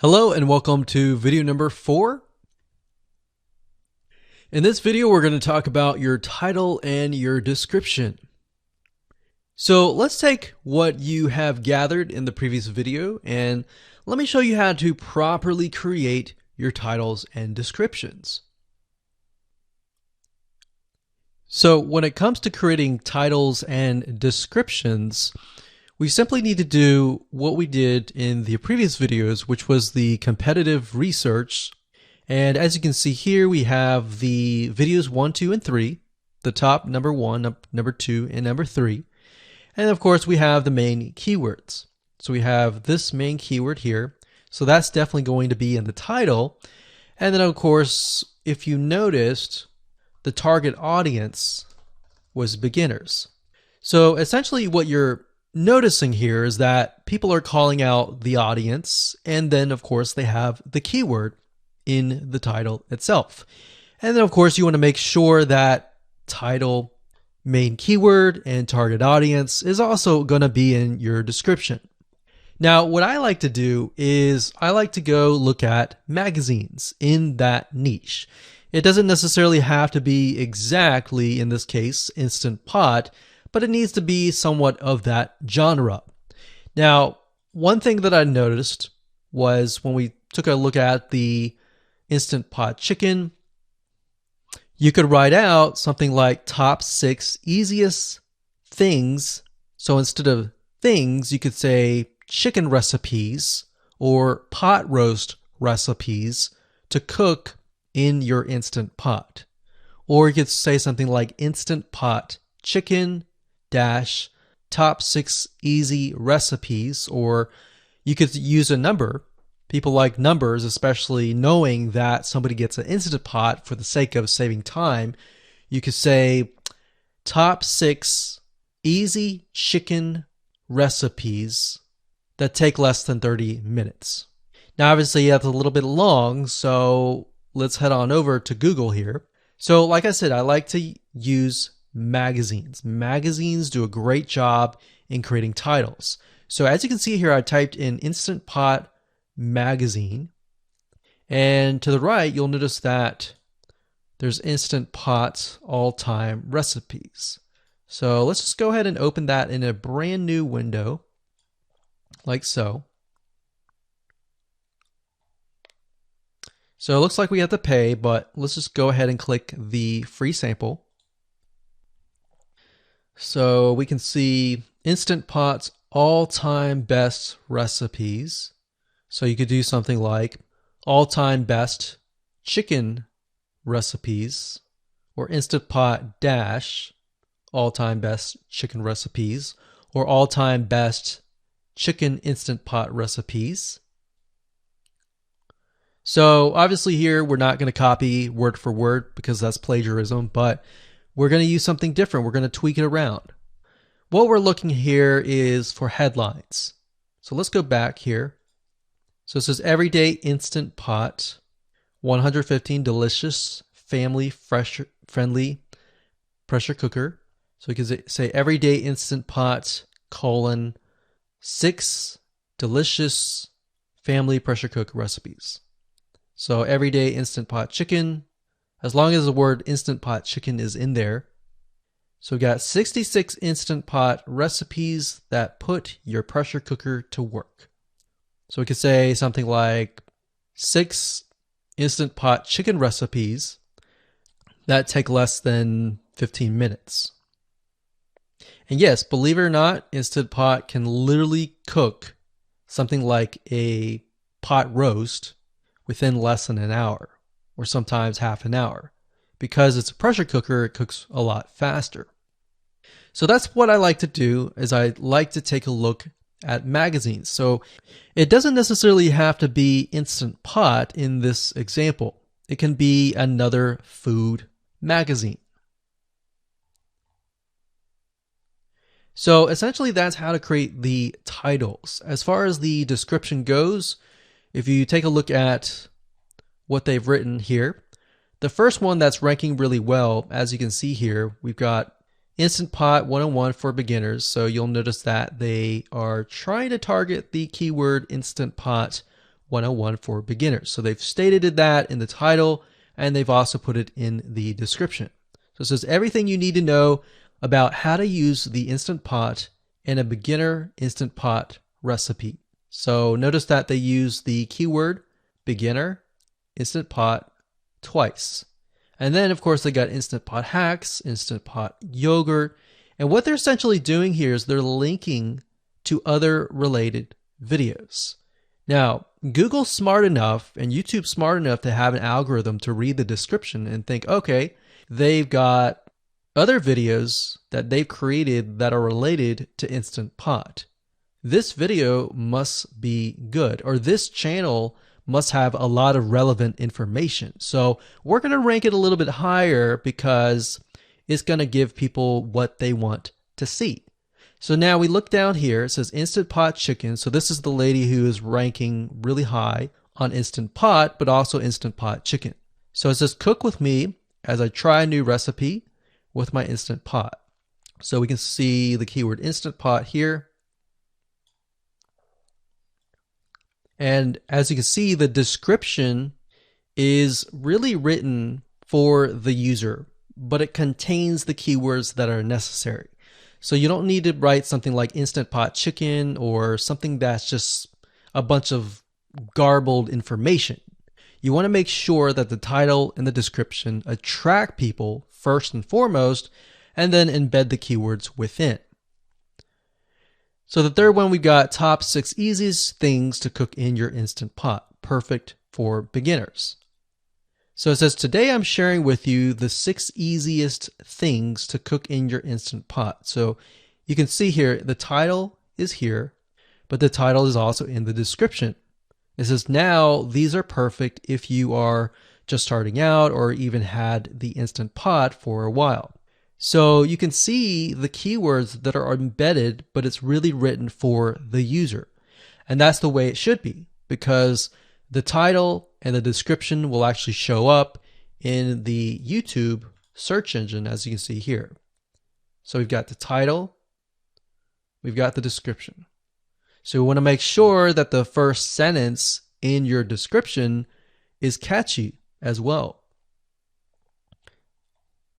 Hello and welcome to video number 4. In this video, we're going to talk about your title and your description. So let's take what you have gathered in the previous video and let me show you how to properly create your titles and descriptions. So when it comes to creating titles and descriptions, we simply need to do what we did in the previous videos, which was the competitive research. And as you can see here, we have the videos 1, 2, and 3, the top number 1, number 2, and number 3. And of course, we have the main keywords. So we have this main keyword here. So that's definitely going to be in the title. And then of course, if you noticed, the target audience was beginners. So essentially what you're noticing here is that people are calling out the audience, and then of course they have the keyword in the title itself. And then of course you want to make sure that title, main keyword, and target audience is also going to be in your description. Now what I like to do is I like to go look at magazines in that niche. It doesn't necessarily have to be exactly, in this case, Instant Pot, but it needs to be somewhat of that genre. Now, one thing that I noticed was when we took a look at the Instant Pot chicken, you could write out something like top 6 easiest things. So instead of things, you could say chicken recipes or pot roast recipes to cook in your Instant Pot. Or you could say something like Instant Pot chicken dash top 6 easy recipes, or you could use a number. People like numbers, especially knowing that somebody gets an Instant Pot for the sake of saving time. You could say top 6 easy chicken recipes that take less than 30 minutes. Now obviously that's a little bit long, so let's head on over to Google here. So like I said, I like to use magazines. Magazines do a great job in creating titles. So as you can see here, I typed in Instant Pot magazine, and to the right you'll notice that there's Instant Pot all-time recipes. So let's just go ahead and open that in a brand new window like so. So it looks like we have to pay, but let's just go ahead and click the free sample. So we can see Instant Pot's all-time best recipes. So you could do something like all-time best chicken recipes, or Instant Pot dash all-time best chicken recipes, or all-time best chicken Instant Pot recipes. So obviously here we're not going to copy word for word because that's plagiarism, but we're going to use something different. We're going to tweak it around. What we're looking here is for headlines. So let's go back here. So it says everyday Instant Pot, 115 delicious, family friendly pressure cooker. So we can say everyday Instant Pot, colon, 6 delicious family pressure cook recipes. So everyday Instant Pot chicken, as long as the word Instant Pot chicken is in there. So we got 66 Instant Pot recipes that put your pressure cooker to work. So we could say something like 6 Instant Pot chicken recipes that take less than 15 minutes. And yes, believe it or not, Instant Pot can literally cook something like a pot roast within less than an hour, or sometimes half an hour. Because it's a pressure cooker, it cooks a lot faster. So that's what I like to do, is I like to take a look at magazines. So it doesn't necessarily have to be Instant Pot in this example. It can be another food magazine. So essentially that's how to create the titles. As far as the description goes, if you take a look at what they've written here, the first one that's ranking really well, as you can see here, we've got Instant Pot 101 for beginners. So you'll notice that they are trying to target the keyword Instant Pot 101 for beginners. So they've stated that in the title, and they've also put it in the description. So it says everything you need to know about how to use the Instant Pot in a beginner Instant Pot recipe. So notice that they use the keyword beginner Instant Pot twice. And then of course they got Instant Pot hacks, Instant Pot yogurt. And what they're essentially doing here is they're linking to other related videos. Now, Google's smart enough and YouTube's smart enough to have an algorithm to read the description and think, okay, they've got other videos that they've created that are related to Instant Pot. This video must be good, or this channel must have a lot of relevant information. So we're going to rank it a little bit higher because it's going to give people what they want to see. So now we look down here, it says Instant Pot Chicken. So this is the lady who is ranking really high on Instant Pot, but also Instant Pot Chicken. So it says cook with me as I try a new recipe with my Instant Pot. So we can see the keyword Instant Pot here. And as you can see, the description is really written for the user, but it contains the keywords that are necessary. So you don't need to write something like Instant Pot Chicken or something that's just a bunch of garbled information. You want to make sure that the title and the description attract people first and foremost, and then embed the keywords within. So the third one, we got top 6 easiest things to cook in your Instant Pot, perfect for beginners. So it says, today I'm sharing with you the 6 easiest things to cook in your Instant Pot. So you can see here, the title is here, but the title is also in the description. It says, now these are perfect if you are just starting out or even had the Instant Pot for a while. So you can see the keywords that are embedded, but it's really written for the user. And that's the way it should be, because the title and the description will actually show up in the YouTube search engine, as you can see here. So we've got the title, we've got the description. So we want to make sure that the first sentence in your description is catchy as well.